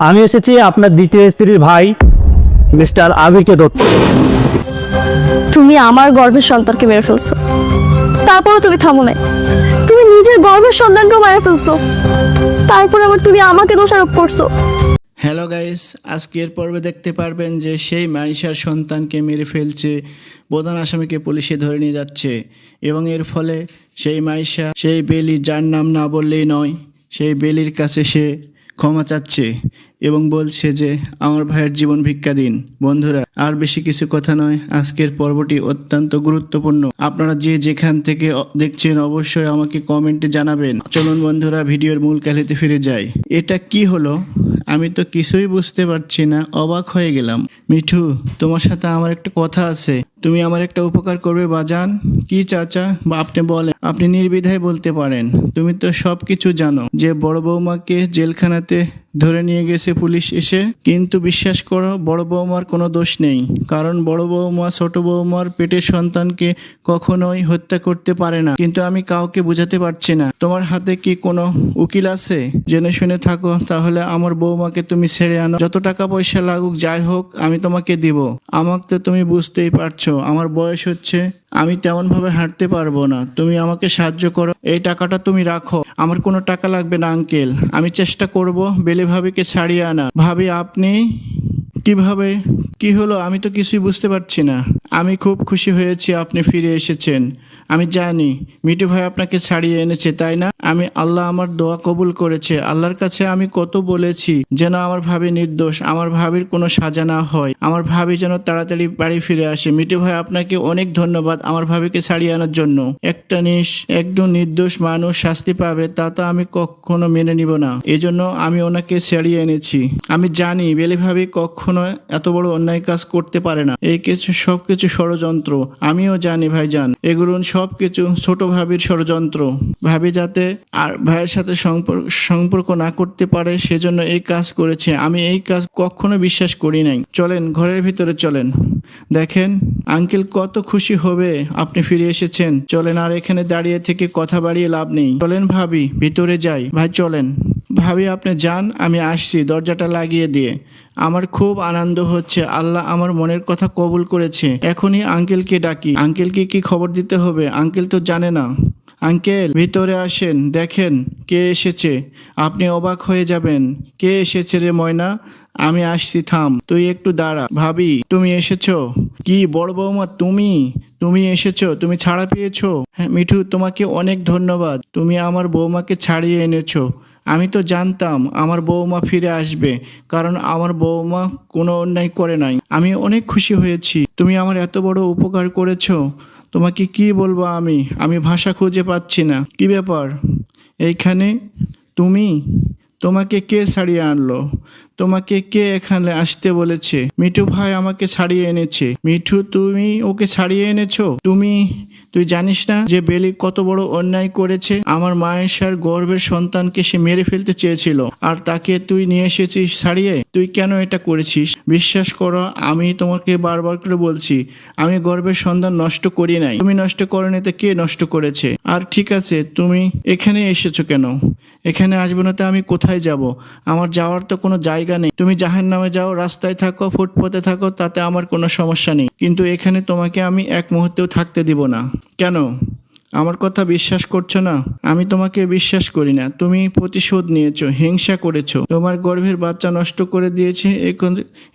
আমি এসেছি আপনার দ্বিতীয় স্ত্রীর ভাই মিস্টার আবিরকে ধরতে। তুমি আমার গর্ভের সন্তানকে মেরে ফেলছো, তারপরও তুমি থামো নাই। তুমি নিজের গর্ভের সন্তানকেও মেরে ফেলছো, তারপর আবার তুমি আমাকে দোষারোপ করছো। হ্যালো গাইস, আজকের পর্বে দেখতে পারবেন যে সেই মাইশার সন্তানকে মেরে ফেলছে, প্রধান আসামিকে পুলিশে ধরে নিয়ে যাচ্ছে এবং এর ফলে সেই মাইশা, সেই বেলি, যার নাম না বললেই নয়, সেই বেলির কাছে সে ক্ষমা চাচ্ছে এবং বলছে যে আমার ভাইয়ের জীবন ভিক্ষা দিন। বন্ধুরা, আর বেশি কিছু কথা নয়, আজকের পর্বটি অত্যন্ত গুরুত্বপূর্ণ। আপনারা যে যেখান থেকে দেখছেন অবশ্যই আমাকে কমেন্টে জানাবেন। চলুন বন্ধুরা, ভিডিওর মূল কাহিনীতে ফিরে যাই। এটা কি হলো? আমি তো কিছুই বুঝতে পারছি না, অবাক হয়ে গেলাম। মিঠু, তোমার সাথে আমার একটা কথা আছে, তুমি আমার একটা উপকার করবে বাজান? কি চাচা? বা আপনি বলেন, আপনি নির্দ্বিধায় বলতে পারেন। তুমি তো সব কিছু জানো যে বড় বৌমাকে জেলখানাতে ধরে নিয়ে গেছে পুলিশ এসে, কিন্তু বিশ্বাস করো বড় বৌমার কোনো দোষ নেই, কারণ বড় বৌমা ছোট বৌমার পেটের সন্তানকে কখনোই হত্যা করতে পারে না। কিন্তু আমি কাউকে বোঝাতে পারছি না। তোমার হাতে কি কোনো উকিল আছে? জেনে শুনে থাকো, তাহলে আমার বৌমাকে তুমি ছেড়ে আনো। যত টাকা পয়সা লাগুক, যাই হোক, আমি তোমাকে দিব। আমাকে তো তুমি বুঝতেই পারছো, আমার বয়স হচ্ছে, আমি তেমন ভাবে হাঁটতে পারবো না। তুমি আমাকে সাহায্য করো, এই টাকাটা তুমি রাখো। আমার কোনো টাকা লাগবে না আঙ্কেল, আমি চেষ্টা করব বেলে ভাবিকে ছাড়িয়ে আনা। ভাবি, আপনি কিভাবে? কি হলো? আমি তো কিছুই বুঝতে পারছি না। আমি খুব খুশি হয়েছি আপনি ফিরে এসেছেন। আমি জানি মিঠু ভাই আপনাকে ছাড়িয়ে এনেছে, তাই না? আল্লাহ আমার দোয়া কবুল করেছে। আল্লাহর কাছে আমি কত বলেছি যেন আমার ভাবি নির্দোষ, আমার ভাবির কোনো সাজা না হয়, আমার ভাবি যেন তাড়াতাড়ি বাড়ি ফিরে আসে। মিঠু ভাই, আপনাকে অনেক ধন্যবাদ আমার ভাবিকে ছাড়িয়ে আনার জন্য। একজন নির্দোষ মানুষ শাস্তি পাবে, তা তো আমি কখনো মেনে নিব না। এজন্য আমি ওনাকে ছাড়িয়ে এনেছি। আমি জানি বেলি ভাবি কখনো এত বড় অন্যায় কাজ করতে পারে না। সবকিছু ষড়যন্ত্র। আমিও জানি ভাইজান, এগুলো সবকিছু ছোট ভাবির ষড়যন্ত্র। ভাবি যাতে আর ভাইয়ের সাথে সম্পর্ক না করতে পারে, সেজন্য এই কাজ করেছে। আমি এই কাজ কখনো বিশ্বাস করি নাই। চলেন ঘরের ভিতরে চলেন, দেখেন আঙ্কেল কত খুশি হবে আপনি ফিরে এসেছেন। চলেন, আর এখানে দাঁড়িয়ে থেকে কথা বাড়িয়ে লাভ নেই। চলেন ভাবি, ভিতরে যাই। ভাই চলেন। ভাবি, আপনি যান, আমি আসছি দরজাটা লাগিয়ে দিয়ে। আমার খুব আনন্দ হচ্ছে, আল্লাহ আমার মনের কথা কবুল করেছে। এখনই আঙ্কেলকে ডাকি। আঙ্কেলকে কি খবর দিতে হবে? আঙ্কেল তো জানে না। আঙ্কেল, ভিতরে আসেন, দেখেন কে এসেছে। আপনি অবাক হয়ে যাবেন। কে এসেছে রে ময়না? আমি আসছি, থাম, তুই একটু দাঁড়া। ভাবি, তুমি এসেছো? কি বড় বৌমা, তুমি এসেছো? তুমি ছাড়া পেয়েছো? হ্যাঁ মিঠু, তোমাকে অনেক ধন্যবাদ, তুমি আমার বৌমাকে ছাড়িয়ে এনেছো। আমি তো জানতাম আমার বৌমা ফিরে আসবে, কারণ আমার বৌমা কোনো অন্যায় করে নাই। আমি অনেক খুশি হয়েছি, তুমি আমার এত বড় উপকার করেছো। তোমাকে কি বলবো, আমি ভাষা খুঁজে পাচ্ছি না। কি ব্যাপার এইখানে? তোমাকে কে ছাড়িয়ে আনলো? তোমাকে কে এখানে আসতে বলেছে? মিঠু ভাই আমাকে ছাড়িয়ে এনেছে। মিঠু, তুমি ওকে ছাড়িয়ে এনেছো? তুই জানিস না যে বেলি কত বড় অন্যায় করেছে? আমার মায়ের গর্ভের সন্তানকে সে মেরে ফেলতে চেয়েছিল, আর তাকে তুই নিয়ে এসেছিস ছাড়িয়ে। তুই কেন এটা করেছিস? বিশ্বাস করো, আমি তোমাকে বারবার করে বলছি, আমি গর্ভের সন্তান নষ্ট করি নাই। তুমি নষ্ট করোনি তো কে নষ্ট করেছে? আর ঠিক আছে, তুমি এখানে এসেছো কেন? এখানে আসবো না তো আমি কোথায় যাব? আমার যাওয়ার তো কোনো জায়গা নেই। তুমি জাহান্নামে যাও, রাস্তায় থাকো, ফুটপথে থাকো, তাতে আমার কোনো সমস্যা নেই, কিন্তু এখানে তোমাকে আমি এক মুহূর্তেও থাকতে দিব না। কেন? আমার কথা বিশ্বাস করছো না? আমি তোমাকে বিশ্বাস করি না। তুমি প্রতিশোধ নিয়েছো, হিংসা করেছো, তোমার গর্ভের বাচ্চা নষ্ট করে দিয়েছে,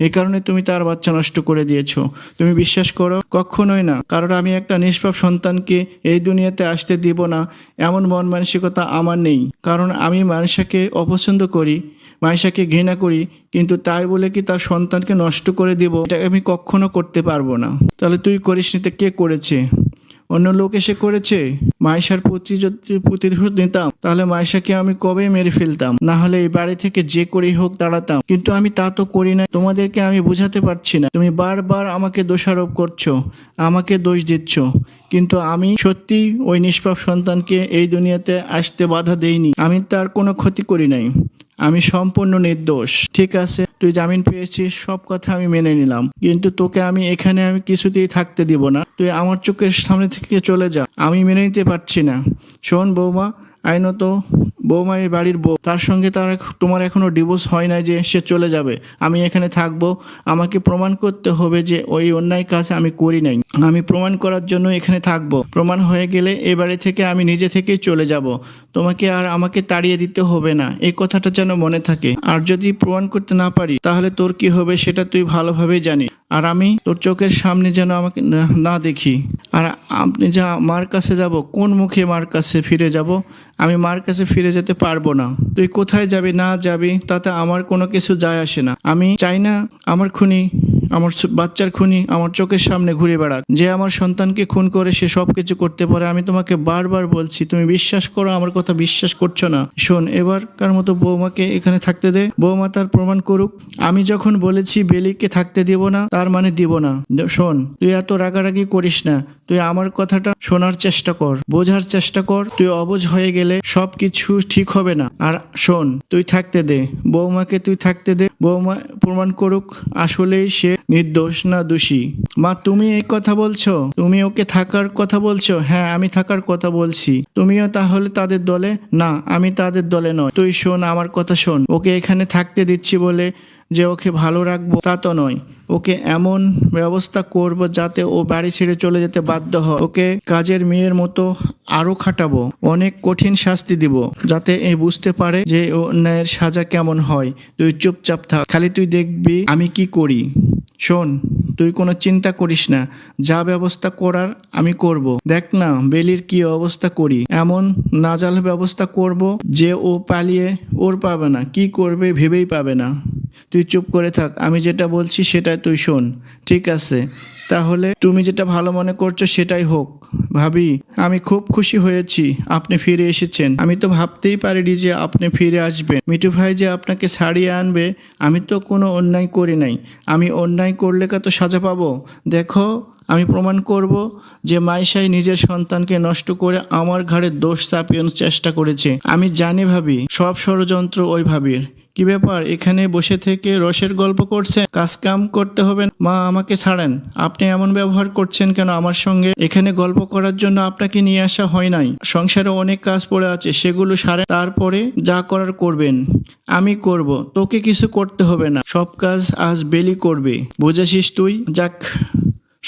এই কারণে তুমি তার বাচ্চা নষ্ট করে দিয়েছো। তুমি বিশ্বাস করো? কখনোই না, কারণ আমি একটা নিষ্পাপ সন্তানকে এই দুনিয়াতে আসতে দিব না, এমন মন মানসিকতা আমার নেই। কারণ আমি মানুষকে অপছন্দ করি, মাইশাকে ঘৃণা করি, কিন্তু তাই বলে কি তার সন্তানকে নষ্ট করে দিব? এটা আমি কখনো করতে পারবো না। তাহলে তুই করিস নি তো কে করেছে? অন্য লোক এসে করেছে? মাইশার প্রতি যদি প্রতিশোধ নিতাম, তাহলে মাইশাকে আমি কবে মেরে ফেলতাম, না হলে এই বাড়ি থেকে যে করেই হোক তাড়াতাম। কিন্তু আমি তা তো করি না। তোমাদেরকে আমি বোঝাতে পারছি না, তুমি বারবার আমাকে দোষারোপ করছো, আমাকে দোষ দিচ্ছ, কিন্তু আমি সত্যি ওই নিষ্পাপ সন্তানকে এই দুনিয়াতে আসতে বাধা দেইনি। আমি তার কোনো ক্ষতি করি নাই, আমি সম্পূর্ণ নির্দোষ। ঠিক আছে, তুই জামিন পেয়েছিস, সব কথা আমি মেনে নিলাম, কিন্তু তোকে আমি কিছুতেই থাকতে দিব না। তুই আমার চোখের সামনে থেকে চলে যা, আমি মেনে নিতে পারছি না। শোন বৌমা, আইনত বৌমা এই বাড়ির বউ, তার সঙ্গে তোমার এখনো ডিভোর্স হয় নাই যে সে চলে যাবে, আমি এখানে থাকবো। আমাকে প্রমাণ করতে হবে যে ওই অন্যায় কাজ আমি করি নাই। আমি প্রমাণ করার জন্য এখানে থাকবো। প্রমাণ হয়ে গেলে এ বাড়ি থেকে আমি নিজে থেকেই চলে যাব। তোমাকে আর আমাকে তাড়িয়ে দিতে হবে না, এই কথাটা যেন মনে থাকে। আর যদি প্রমাণ করতে না পারি তাহলে তোর কি হবে সেটা তুই ভালোভাবেই জানিস। আর আমি তোর চোখের সামনে যেন আমাকে না দেখি। আর আপনি যা মার কাছে যাব, কোন মুখে মার কাছে ফিরে যাব? আমি মার কাছে ফিরে যেতে পারবো না। তুই কোথায় যাবি না যাবি তাতে আমার কোনো কিছু যায় আসে না। আমি চাই না আমার খুনি, আমার বাচ্চার খুনি আমার চোখের সামনে ঘুরে বেড়াক। যে আমার সন্তানকে খুন করে সে সব কিছু করতে পারে। আমি তোমাকে বারবার বলছি, তুমি বিশ্বাস করো, আমার কথা বিশ্বাস করছো না। শোন, এবারকার মতো বৌমাকে এখানে থাকতে দে, বৌমা তার প্রমাণ করুক। আমি যখন বলেছি বেলিকে থাকতে দিব না, তার মানে দিব না। শোন, তুই এত রাগারাগি করিস না, তুই আমার কথাটা শোনার চেষ্টা কর, বোঝার চেষ্টা কর। তুই অবুঝ হয়ে গেলে সব কিছু ঠিক হবে না। আর শোন, তুই থাকতে দে বৌমাকে, তুই থাকতে দে। বৌমা প্রমাণ করুক আসলেই সে নির্দোষ না দোষী। মা, তুমি এই কথা বলছো? তুমি ওকে থাকার কথা বলছো? হ্যাঁ, আমি থাকার কথা বলছি। তুমিও তাহলে তাদের দলে? না, আমি তাদের দলে নয়। তুই শোন, আমার কথা শোন। ওকে এখানে থাকতে দিচ্ছি বলে যে ওকে ভালো রাখবো তা তো নয়। ওকে এমন ব্যবস্থা করব যাতে ও বাড়ি ছেড়ে চলে যেতে বাধ্য হয়। ওকে কাজের মেয়ের মতো আরো খাটাবো, অনেক কঠিন শাস্তি দিব, যাতে এ বুঝতে পারে যে অন্যায়ের সাজা কেমন হয়। তুই চুপচাপ থাক, খালি তুই দেখবি আমি কি করি। শোন, তুই কোনো চিন্তা করিস না, যা ব্যবস্থা করার আমি করব। দেখ না বেলির কি অবস্থা করি, এমন নাজাল ব্যবস্থা করব যে ও পালিয়ে ওর পাবে না, কি করবে ভেবেই পাবে না। তুই চুপ করে থাক, আমি যেটা বলছি সেটা তুই শোন, ঠিক আছে? তাহলে তুমি যেটা ভালো মনে করছো সেটাই হোক। ভাবি, আমি খুব খুশি হয়েছি আপনি ফিরে এসেছেন। আমি তো ভাবতেই পারিনি যে আপনি ফিরে আসবেন। মিঠু ভাই যে আপনাকে ছাড়িয়ে আনবে, আমি তো কোনো অন্যায় করি নাই। আমি অন্যায় করলে কত সাজা পাবো দেখো। আমি প্রমাণ করব যে মাইশাই নিজের সন্তানকে নষ্ট করে আমার ঘাড়ে দোষ চাপিয়ে চেষ্টা করেছে। আমি জানি ভাবি, সব ষড়যন্ত্র ওই ভাবির। কি ব্যাপার, এখানে বসে থেকে রসের গল্প করছেন? কাজ কাম করতে হবে। মা, আমাকে ছাড়েন। আপনি এমন ব্যবহার করছেন কেন আমার সঙ্গে? এখানে গল্প করার জন্য আপনাকে নিয়ে আসা হয় নাই। সংসারে অনেক কাজ পড়ে আছে, সেগুলো সারেন, তারপরে যা করার করবেন। আমি করব, তোকে কিছু করতে হবে না। সব কাজ আজ বেলি করবে, বুঝেছিস তুই? যাক,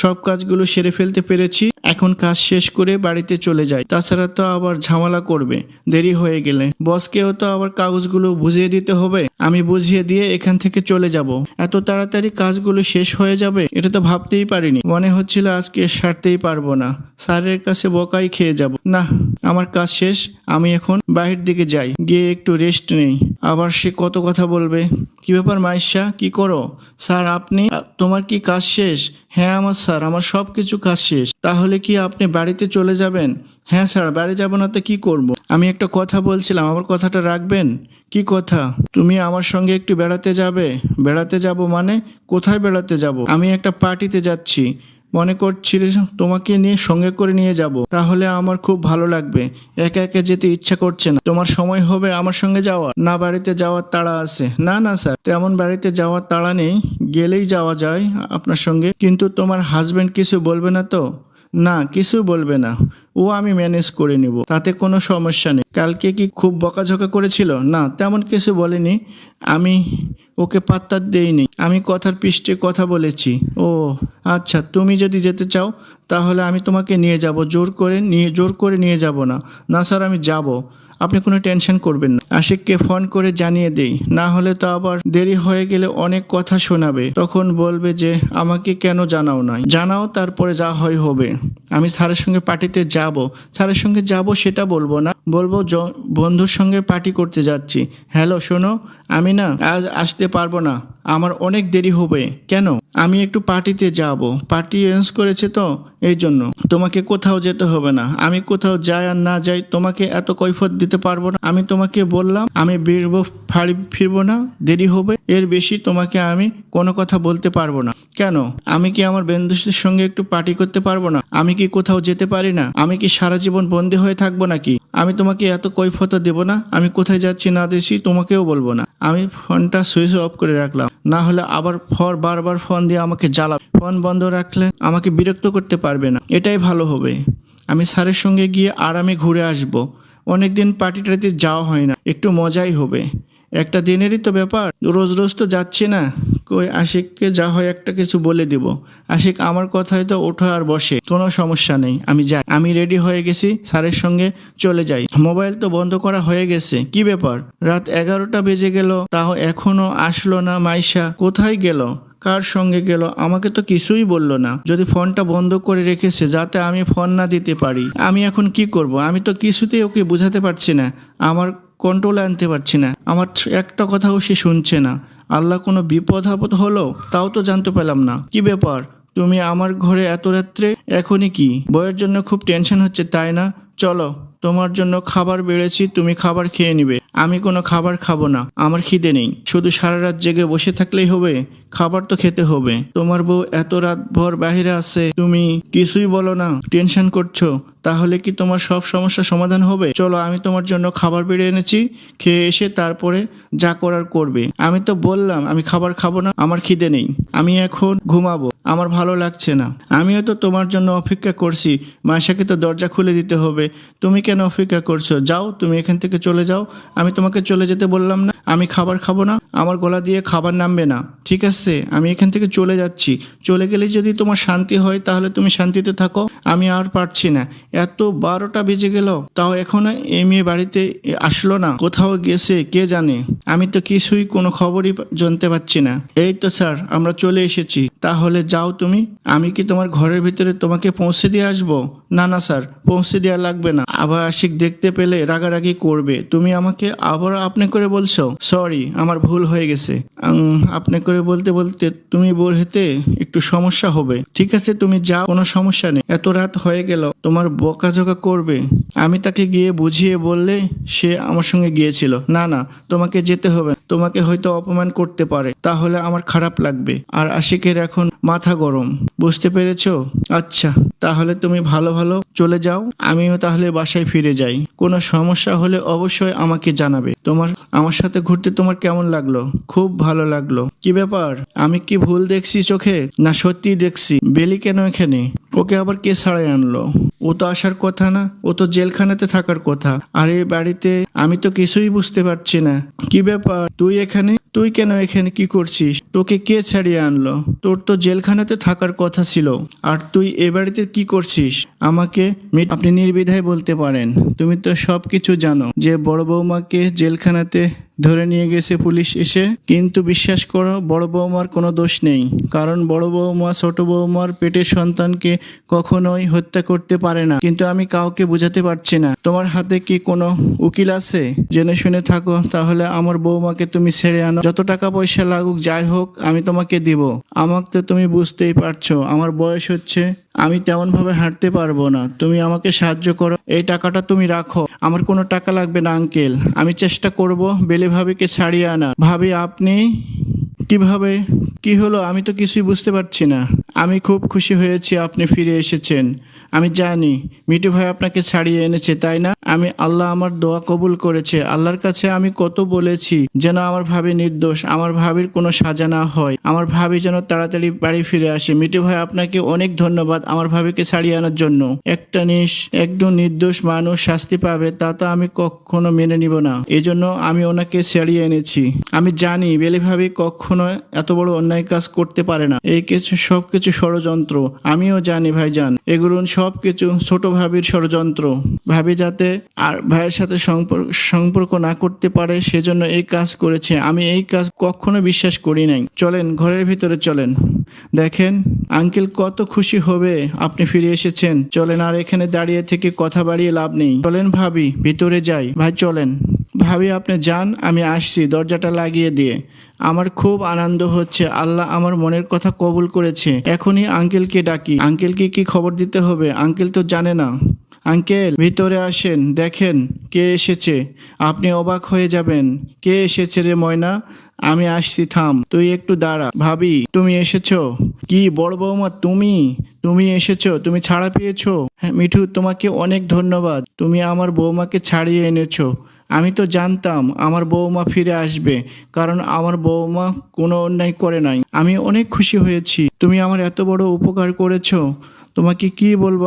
সব কাজগুলো সেরে ফেলতে পেরেছি। এখন কাজ শেষ করে বাড়িতে চলে যাই, তাছাড়া তো আবার ঝামেলা করবে দেরি হয়ে গেলে। বসকেও তো আবার কাগজগুলো বুঝিয়ে দিতে হবে। আমি বুঝিয়ে দিয়ে এখান থেকে চলে যাব। এত তাড়াতাড়ি কাজগুলো শেষ হয়ে যাবে এটা তো ভাবতেই পারিনি। মনে হচ্ছিল আজকে সারতেই পারবো না, স্যারের কাছে বকাই খেয়ে যাব। না, আমার কাজ শেষ, আমি এখন বাহির দিকে যাই, গিয়ে একটু রেস্ট নেই। আবার সে কত কথা বলবে। কি ব্যাপার মাইশা, কি করো? স্যার আপনি, তোমার কি কাজ শেষ? হ্যাঁ আমার স্যার, আমার সব কিছু কাজ শেষ। তাহলে কি আপনি বাড়িতে চলে যাবেন? হ্যাঁ স্যার, বাড়ি যাব না তো কি করব? আমি একটা কথা বলছিলাম, আমার কথাটা রাখবেন? কি কথা? তুমি আমার সঙ্গে একটু বেড়াতে যাবে? বেড়াতে যাব মানে? কোথায় বেড়াতে যাব? আমি একটা পার্টিতে যাচ্ছি, মনে করছিল তোমাকে নিয়ে সঙ্গে করে নিয়ে যাব, তাহলে আমার খুব ভালো লাগবে। একা একা যেতে ইচ্ছা করছে না। তোমার সময় হবে আমার সঙ্গে যাওয়ার? না, বাড়িতে যাওয়ার তাড়া আছে। না না স্যার, তেমন বাড়িতে যাওয়ার তাড়া নেই, গেলেই যাওয়া যায় আপনার সঙ্গে। কিন্তু তোমার হাজবেন্ড কিছু বলবে না তো? না, কিছু বলবে না, ও আমি ম্যানেজ করে নিব, তাতে কোনো সমস্যা নেই। কালকে কি খুব বকাঝকা করেছিল? না, তেমন কিছু বলেনি, আমি ওকে পাত্তা দেইনি। আমি কথার পৃষ্ঠে কথা বলেছি। ও আচ্ছা, তুমি যদি যেতে চাও তাহলে আমি তোমাকে নিয়ে যাব, জোর করে নিয়ে যাব না। না স্যার, আমি যাব, আপনি কোনো টেনশন করবেন না। আশিককে ফোন করে জানিয়ে দেই, না হলে তো আবার দেরি হয়ে গেলে অনেক কথা শোনাবে, তখন বলবে যে আমাকে কেন জানাও নাই। জানাও, তারপরে যা হয় হবে। আমি স্যারের সঙ্গে পার্টিতে যাব, স্যারের সঙ্গে যাব সেটা বলবো না, বলবো বন্ধুর সঙ্গে পার্টি করতে যাচ্ছি। হ্যালো শোনো, আমি না আজ আসতে পারবো না, আমার অনেক দেরি হবে। কেন? আমি একটু পার্টিতে যাব, পার্টি অ্যারেঞ্জ করেছে তো এই জন্য। তোমাকে কোথাও যেতে হবে না, আমি কোথাও যাই আর না যাই তোমাকে এত কৈফিয়ত দিতে পারবো না। আমি তোমাকে বললাম আমি বেরবো, ফিরবো না, দেরি হবে, এর বেশি তোমাকে আমি কোনো কথা বলতে পারবো না। কেন? আমি কি আমার বন্ধুদের সঙ্গে একটু পার্টি করতে পারবো না? আমি কি কোথাও যেতে পারি না? আমি কি সারা জীবন বন্দী হয়ে থাকবো নাকি? আমি তোমাকে এত কৈফিয়ত দেবো না। আমি কোথায় যাচ্ছি না যাচ্ছি তোমাকেও বলবো না। আমি ফোনটা সুইচ অফ করে রাখলাম, না হলে আবার বারবার ফোন দিয়ে আমাকে জ্বালাবে। ফোন বন্ধ রাখলে আমাকে বিরক্ত করতে পারবে না, এটাই ভালো হবে। আমি স্যারের সঙ্গে গিয়ে আরামে ঘুরে আসবো, অনেকদিন পার্টি টার্টিতে যাওয়া হয় না, একটু মজাই হবে, একটা দিনেরই তো ব্যাপার, রোজ রোজ তো যাচ্ছি না। কই আশিককে যা হয় একটা কিছু বলে দিব। আশিক আমার কথায় তো ওঠে আর বসে, কোনো সমস্যা নেই, আমি যাই, আমি রেডি হয়ে গেছি, স্যারের সঙ্গে চলে যাই। মোবাইল তো বন্ধ করা হয়ে গেছে, কি ব্যাপার, রাত 11টা বেজে গেল, তাও এখনো আসলো না মাইশা, কোথায় গেল, কার সঙ্গে গেল, আমাকে তো কিছুই বললো না। যদি ফোনটা বন্ধ করে রেখেছে যাতে আমি ফোন না দিতে পারি, আমি এখন কি করব? আমি তো কিছুতেই ওকে বোঝাতে পারছি না, আমার কন্ট্রোলে আনতে পারছি না, আমার একটা কথাও সে শুনছে না। আল্লাহ, কোনো বিপদ আপদ হলো তাও তো জানতে পেলাম না। কি ব্যাপার, তুমি আমার ঘরে এত রাত্রে, এখনই কি? বইয়ের জন্য খুব টেনশন হচ্ছে তাই না? চলো, তোমার জন্য খাবার বেড়েছি, তুমি খাবার খেয়ে নিবে। আমি কোনো খাবার খাবো না, আমার খিদে নেই। শুধু সারা রাত জেগে বসে থাকলেই হবে? খাবার তো খেতে হবে। তোমার বউ এত রাত ভর বাইরে আছে, তুমি কিছুই বলো না, টেনশন করছো, তাহলে কি তোমার সব সমস্যার সমাধান হবে? চলো, আমি তোমার জন্য খাবার বেড়ে এনেছি, খেয়ে এসে তারপরে যা করার করবে। আমি তো বললাম আমি খাবার খাবো না, আমার খিদে নেই, আমি এখন ঘুমাবো, আমার ভালো লাগছে না। আমিও তো তোমার জন্য অপেক্ষা করছি, মাইশাকে তো দরজা খুলে দিতে হবে, তুমি কেন অপেক্ষা করছো? যাও, তুমি এখান থেকে চলে যাও। আমি তোমাকে চলে যেতে বললাম না? আমি খাবার খাবো না, আমার গলা দিয়ে খাবার নামবে না, ঠিক আছে? আমি এখান থেকে চলে যাচ্ছি, চলে গেলে যদি তোমার শান্তি হয় তাহলে তুমি শান্তিতে থাকো, আমি আর পারছি না। এত 12টা বেজে গেল, তাও এখনো এই মেয়ে বাড়িতে আসলো না, কোথাও গেছে কে জানে, আমি তো কিছুই কোনো খবরই জানতে পারছি না। এই তো স্যার, আমরা চলে এসেছি। তাহলে যাও তুমি, আমি কি তোমার ঘরের ভিতরে তোমাকে পৌঁছে দিয়ে আসবো? না না স্যার, পৌঁছে দেওয়া লাগবে না, আবার আশিক দেখতে পেলে রাগারাগি করবে। তুমি আমাকে আবার আপনি করে বলছো? সরি, আমার ভুল হয়ে গেছে। আপনি করে বলতে বলতে তুমি বোর হতে একটু সমস্যা হবে। ঠিক আছে, তুমি যাও, কোনো সমস্যা নেই। এত রাত হয়ে গেল, তোমার বকাঝকা করবে? আমি তাকে গিয়ে বুঝিয়ে বললে সে আমার সঙ্গে গিয়েছিল। না না, তোমাকে যেতে হবে, তোমাকে হয়তো অপমান করতে পারে, তাহলে আমার খারাপ লাগবে। আর আশিকের এখন মাথা গরম, বুঝতে পেরেছো? আচ্ছা, তাহলে তুমি ভালো ভালো চলে যাও, আমিও তাহলে বাসায় ফিরে যাই। কোনো সমস্যা হলে অবশ্যই আমাকে জানাবে। আমার সাথে ঘুরতে তোমার কেমন লাগলো? খুব ভালো লাগলো। কি ব্যাপার, আমি কি ভুল দেখছি চোখে, না সত্যি দেখছি? বেলি কেন এখানে? ওকে আবার কে ছাড়াই আনলো? ও তো আসার কথা না, ও তো জেলখানাতে থাকার কথা। আর এই বাড়িতে আমি তো কিছুই বুঝতে পারছি না। কি ব্যাপার, তুই এখানে? তুই কেন এখানে, কি করছিস? তোকে কে ছাড়িয়ে আনলো? তোর তো জেলখানাতে থাকার কথা ছিল, আর তুই এ বাড়িতে কি করছিস? আমাকে আপনি নির্দ্বিধায় বলতে পারেন, তুমি তো সব কিছু জানো যে বড় বৌমাকে জেলখানাতে ধরে নিয়ে গেছে পুলিশ এসে। কিন্তু বিশ্বাস করো, বড় বৌমার কোনো দোষ নেই, কারণ বড় বৌমা ছোট বৌমার পেটের সন্তানকে কখনোই হত্যা করতে পারে না। কিন্তু আমি কাউকে বোঝাতে পারছি না। তোমার হাতে কি কোনো উকিল আছে? জেনে শুনে থাকো, তাহলে আমার বৌমাকে তুমি ছেড়ে আনো, যত টাকা পয়সা লাগুক যাই হোক আমি তোমাকে দিব। আমাকে তো তুমি বুঝতেই পারছো, আমার বয়স হচ্ছে, আমি তেমন ভাবে হাঁটতে পারবো না, তুমি আমাকে সাহায্য করো। এই টাকাটা তুমি রাখো, আমার কোনো টাকা লাগবে না আঙ্কেল, আমি চেষ্টা করব বেলি ভাবিকে ছাড়িয়ে আনা। ভাবি, আপনি কিভাবে, কি হলো? আমি তো কিছুই বুঝতে পারছি না। আমি খুব খুশি হয়েছি আপনি ফিরে এসেছেন। আমি জানি মিঠু ভাই আপনাকে ছাড়িয়ে এনেছে, তাই না? আল্লাহ আমার দোয়া কবুল করেছে। আল্লাহর কাছে আমি কত বলেছি যেন আমার ভাবি নির্দোষ, আমার ভাবির কোনো সাজা না হয়, আমার ভাবি যেন তাড়াতাড়ি বাড়ি ফিরে আসে। মিঠু ভাই, আপনাকে অনেক ধন্যবাদ আমার ভাবিকে ছাড়িয়ে আনার জন্য। একজন নির্দোষ মানুষ শাস্তি পাবে তা তো আমি কখনো মেনে নিব না, এজন্য আমি ওনাকে ছাড়িয়ে এনেছি। আমি জানি বেলি ভাবি কখনো এত বড় অন্যায় কাজ করতে পারে না, এই সবকিছু ষড়যন্ত্র। আমিও জানি ভাইজান, এগুলো সবকিছু ছোট ভাবির ষড়যন্ত্র। ভাবি যাতে আর ভাইয়ের সাথে সম্পর্ক না করতে পারে সেজন্য এই কাজ করেছে। আমি এই কাজ কখনো বিশ্বাস করি নাই। চলেন ঘরের ভিতরে চলেন, দেখেন আঙ্কেল কত খুশি হবে আপনি ফিরে এসেছেন। চলেন, আর এখানে দাঁড়িয়ে থেকে কথা বাড়িয়ে লাভ নেই। চলেন ভাবি, ভিতরে যাই। ভাই চলেন। ভাবি আপনি যান, আমি আসছি দরজাটা লাগিয়ে দিয়ে। আমার খুব আনন্দ হচ্ছে, আল্লাহ আমার মনের কথা কবুল করেছে। এখনই আঙ্কেলকে ডাকি। আঙ্কেলকে কি খবর দিতে হবে? আঙ্কেল তো জানে না। আঙ্কেল ভিতরে আসেন, দেখেন কে এসেছে, আপনি অবাক হয়ে যাবেন। কে এসেছে রে ময়না? আমি আসছি, থাম, তুই একটু দাঁড়া। ভাবি তুমি এসেছো? কি বড় বৌমা, তুমি এসেছো? তুমি ছাড়া পেয়েছো? হ্যাঁ মিঠু, তোমাকে অনেক ধন্যবাদ, তুমি আমার বৌমাকে ছাড়িয়ে এনেছো। আমি তো জানতাম আমার বৌমা ফিরে আসবে, কারণ আমার বৌমা কোনো অন্যায় করে নাই। আমি অনেক খুশি হয়েছি, তুমি আমার এত বড় উপকার করেছো। তোমাকে কি বলবো,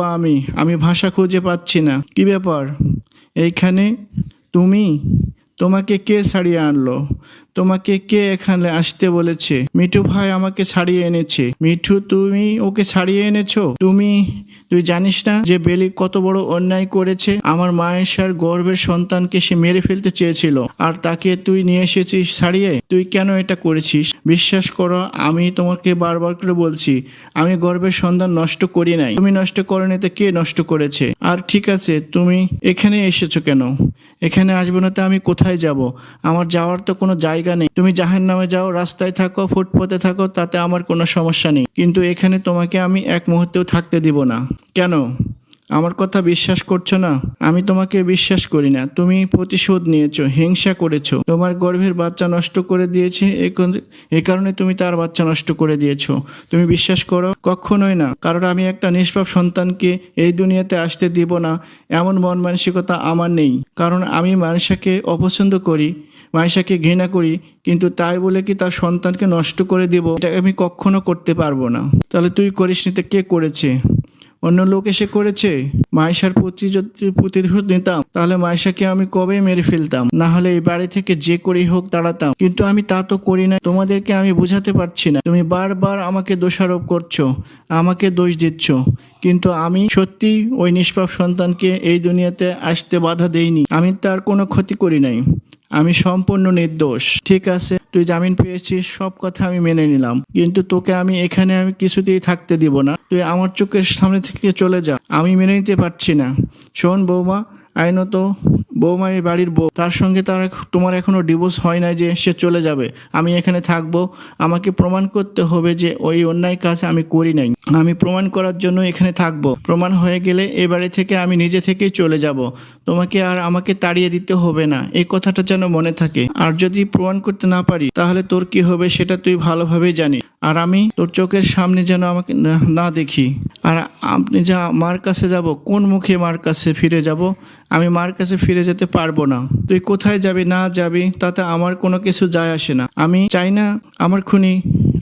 আমি ভাষা খুঁজে পাচ্ছি না। কি ব্যাপার, এইখানে তুমি, তোমাকে কে ছাড়িয়ে আনলো? তোমাকে কে এখানে আসতে বলেছে? মিঠু ভাই আমাকে ছাড়িয়ে এনেছে। মিঠু, তুমি ওকে ছাড়িয়ে এনেছো? তুই জানিস না যে বেলি কত বড় অন্যায় করেছে? আমার মায়ের গর্ভের সন্তানকে সে মেরে ফেলতে চেয়েছিল, আর তাকে তুই নিয়ে এসেছিস ছাড়িয়ে। তুই কেন এটা করেছিস? বিশ্বাস করো, আমি তোমাকে বারবার করে বলছি, আমি গর্ভের সন্তান নষ্ট করি নাই। তুমি নষ্ট করনি তো কে নষ্ট করেছে? আর ঠিক আছে, তুমি এখানে এসেছো কেন? এখানে আসবো না তো আমি কোথায় যাব? আমার যাওয়ার তো কোনো জায়গা নেই। তুমি জাহান্নামে যাও, রাস্তায় থাকো, ফুটপথে থাকো, তাতে আমার কোনো সমস্যা নেই, কিন্তু এখানে তোমাকে আমি এক মুহূর্তেও থাকতে দিব না। কেন? আমার কথা বিশ্বাস করছো না? আমি তোমাকে বিশ্বাস করি না। তুমি প্রতিশোধ নিয়েছো, হিংসা করেছো, তোমার গর্ভের বাচ্চা নষ্ট করে দিয়েছে, এই কারণে তুমি তার বাচ্চা নষ্ট করে দিয়েছো। তুমি বিশ্বাস করো? কখনোই না। কারণ আমি একটা নিষ্পাপ সন্তানকে এই দুনিয়াতে আসতে দিব না, এমন মন মানসিকতা আমার নেই। কারণ আমি মানুষকে অপছন্দ করি, মাইশাকে ঘৃণা করি, কিন্তু তাই বলে কি তার সন্তানকে নষ্ট করে দিব? এটা আমি কখনো করতে পারবো না। তাহলে তুই করিস নি তো কে করেছে? অন্য লোক এসে করেছে? মাইশার প্রতি যদি প্রতিশোধ নিতাম, তাহলে মাইশাকে আমি কবে মেরে ফেলতাম, না হলে এই বাড়ি থেকে যে করেই হোক তাড়াতাম। কিন্তু আমি তা তো করি না। তোমাদেরকে আমি বোঝাতে পারছি না। তুমি বারবার আমাকে দোষারোপ করছো, আমাকে দোষ দিচ্ছ, কিন্তু আমি সত্যি ওই নিষ্পাপ সন্তানকে এই দুনিয়াতে আসতে বাধা দেইনি। আমি তার কোনো ক্ষতি করি নাই। আমি সম্পূর্ণ নির্দোষ। ঠিক আছে, তুই জামিন পেয়েছিস, সব কথা আমি মেনে নিলাম, কিন্তু তোকে আমি এখানে আমি কিছুতেই থাকতে দিব না। তুই আমার চোখের সামনে থেকে চলে যা। আমি মেনে নিতে পারছি না। শোন বৌমা, আইনত বৌমা এই বাড়ির বউ, তার সঙ্গে তোমার এখনো ডিভোর্স হয় না যে সে চলে যাবে। আমি এখানে থাকবো। আমাকে প্রমাণ করতে হবে যে ওই অন্যায় কাজ আমি করি নাই। আমি প্রমাণ করার জন্য এখানে থাকবো। প্রমাণ হয়ে গেলে এ বাড়ি থেকে আমি নিজে থেকেই চলে যাব। তোমাকে আর আমাকে তাড়িয়ে দিতে হবে না, এই কথাটা যেন মনে থাকে। আর যদি প্রমাণ করতে না পারি, তাহলে তোর কি হবে সেটা তুই ভালোভাবেই জানিস। আর আমি তোর চোখের সামনে যেন আমাকে না দেখি। আর আপনি যা মার কাছে যাব, কোন মুখে মার কাছে ফিরে যাব? আমি মার কাছে ফিরে যেতে পারবো না। তুই কোথায় যাবি না যাবি তাতে আমার কোনো কিছু যায় আসে না। আমি চাই না আমার খুনি,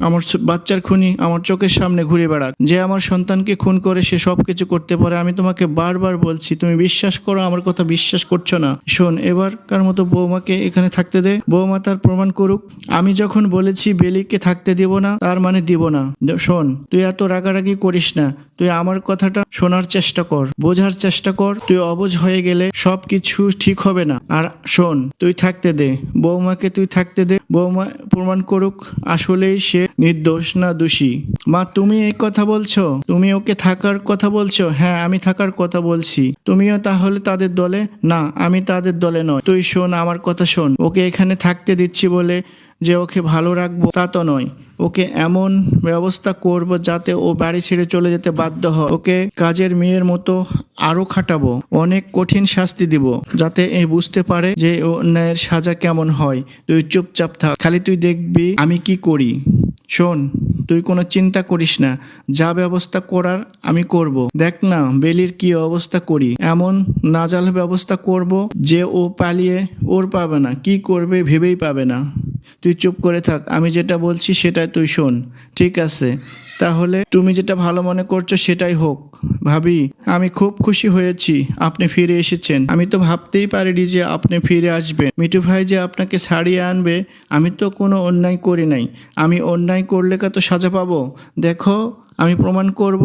আমার বাচ্চার খুনি আমার চোখের সামনে ঘুরে বেড়াক। যে আমার সন্তানকে খুন করে সে সব কিছু করতে পারে। আমি তোমাকে বারবার বলছি, তুমি বিশ্বাস করো, আমার কথা বিশ্বাস করছো না। শোন, এবারকার মতো বৌমাকে এখানে থাকতে দে। বৌমা তার প্রমাণ করুক। আমি যখন বলেছি বেলিকে থাকতে দিব না, তার মানে দিব না। শোন, তুই এত রাগারাগি করিস না। তুই আমার কথাটা শোনার চেষ্টা কর, বোঝার চেষ্টা কর। তুই অবুঝ হয়ে গেলে সব কিছু ঠিক হবে না। আর শোন, তুই থাকতে দে বৌমাকে, তুই থাকতে দে। বৌমা প্রমাণ করুক আসলেই সে নির্দোষ না দোষী। মা, তুমি এই কথা বলছো? তুমি ওকে থাকার কথা বলছো? হ্যাঁ, আমি থাকার কথা বলছি। তুমিও তাহলে তাদের দলে? না, আমি তাদের দলে নয়। তুই শোন, আমার কথা শোন। ওকে এখানে থাকতে দিচ্ছি বলে যে ওকে ভালো রাখবো তা তো নয়। ওকে এমন ব্যবস্থা করব যাতে ও বাড়ি ছেড়ে চলে যেতে বাধ্য হয়। ওকে কাজের মেয়ের মতো আরো খাটাবো, অনেক কঠিন শাস্তি দিব, যাতে এই বুঝতে পারে যে অন্যায়ের সাজা কেমন হয়। তুই চুপচাপ থাক, খালি তুই দেখবি আমি কি করি। শোন, তুই কোনো চিন্তা করিস না, যা ব্যবস্থা করার আমি করব। দেখ না বেলির কি অবস্থা করি, এমন নাজাল ব্যবস্থা করব যে ও পালিয়ে ওর পাবে না, কি করবে ভেবেই পাবে না। তুই চুপ করে থাক, আমি যেটা বলছি সেটাই তুই শোন। ঠিক আছে, তাহলে তুমি যেটা ভালো মনে করছো সেটাই হোক। ভাবি, আমি খুব খুশি হয়েছি আপনি ফিরে এসেছেন। আমি তো ভাবতেই পারিনি যে আপনি ফিরে আসবেন। মিঠু ভাই যে আপনাকে ছাড়িয়ে আনবে, আমি তো কোনো অন্যায় করি নাই। আমি অন্যায় করলে কত সাজা পাবো দেখো। আমি প্রমাণ করব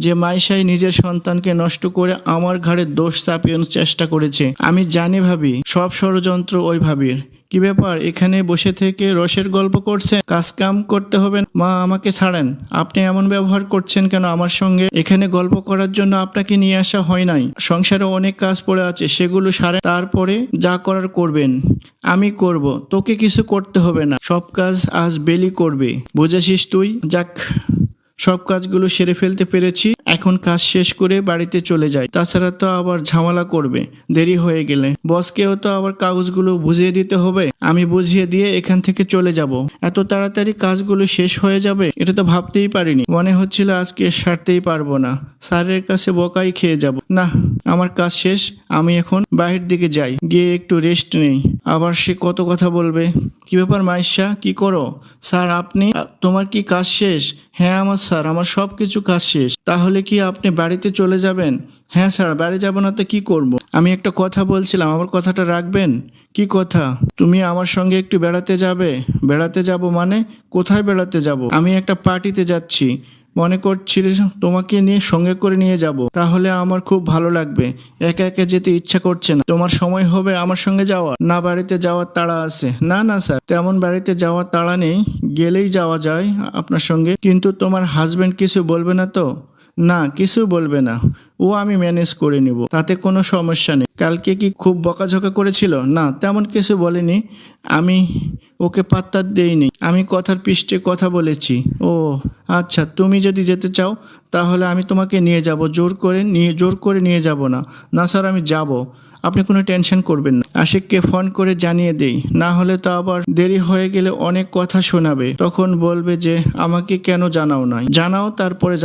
যে মাইশাই নিজের সন্তানকে নষ্ট করে আমার ঘাড়ে দোষ চাপিয়ে চেষ্টা করেছে। আমি জানি ভাবি, সব ষড়যন্ত্র ওই ভাবির। কি ব্যাপার, এখানে বসে থেকে রসের গল্প করছেন? কাজ কাম করতে হবে। মা, আমাকে ছাড়েন। আপনি এমন ব্যবহার করছেন কেন আমার সঙ্গে? এখানে গল্প করার জন্য আপনাকে নিয়ে আসা হয় নাই। সংসারে অনেক কাজ পড়ে আছে, সেগুলো সারেন, তারপরে যা করার করবেন। আমি করব, তোকে কিছু করতে হবে না। সব কাজ আজ বেলি করবে, বুঝেছিস তুই? যাক, সব কাজগুলো সেরে ফেলতে পেরেছি। এখন কাজ শেষ করে বাড়িতে চলে যাই, তাছাড়া তো আবার ঝামেলা করবে দেরি হয়ে গেলে। বসকেও তো আবার কাগজগুলো বুঝিয়ে দিতে হবে। আমি বুঝিয়ে দিয়ে এখান থেকে চলে যাব। এত তাড়াতাড়ি কাজগুলো শেষ হয়ে যাবে এটা তো ভাবতেই পারিনি। মনে হচ্ছিল আজকে সারতেই পারবো না, স্যারের কাছে বকাই খেয়ে যাব। না, আমার কাজ শেষ। আমি এখন বাহির দিকে যাই, গিয়ে একটু রেস্ট নেই। আবার সে কত কথা বলবে। কি ব্যাপার মাইশা, কি করো? স্যার আপনি, তোমার কি কাজ শেষ? হ্যাঁ আমার স্যার, আমার সব কিছু কাজ শেষ। তাহলে কি আপনি বাড়িতে চলে যাবেন? হ্যাঁ স্যার, বাড়ি যাব না তো কি করব? আমি একটা কথা বলছিলাম, আমার কথাটা রাখবেন? কি কথা? তুমি আমার সঙ্গে একটু বেড়াতে যাবে? বেড়াতে যাব মানে? কোথায় বেড়াতে যাব? আমি একটা পার্টিতে যাচ্ছি, মনে করছিলে তোমাকে নিয়ে সঙ্গে করে নিয়ে যাব, তাহলে আমার খুব ভালো লাগবে। একা একা যেতে ইচ্ছা করছে না। তোমার সময় হবে আমার সঙ্গে যাওয়া? না, বাড়িতে যাওয়ার তাড়া আছে। না না স্যার, তেমন বাড়িতে যাওয়ার তাড়া নেই, গেলেই যাওয়া যায় আপনার সঙ্গে। কিন্তু তোমার হাজবেন্ড কিছু বলবে না তো? না, কিছু বলবে না, ও আমি ম্যানেজ করে নিব, তাতে কোনো সমস্যা নেই। কালকে কি খুব বকাঝকা করেছিল? না, তেমন কিছু বলেনি, আমি ওকে পাত্তা দেইনি, আমি কথার পৃষ্ঠে কথা বলেছি। ও আচ্ছা, তুমি যদি যেতে চাও তাহলে আমি তোমাকে নিয়ে যাব, জোর করে নিয়ে যাব না। না স্যার, আমি যাব, আপনি কোনো টেনশন করবেন না। আশিককে ফোন করে জানিয়ে দেই, না হলে তো আবার দেরি হয়ে গেলে অনেক কথা শোনাবে, তখন বলবে যে আমাকে কেন জানাও নাই। জানাও, তারপরে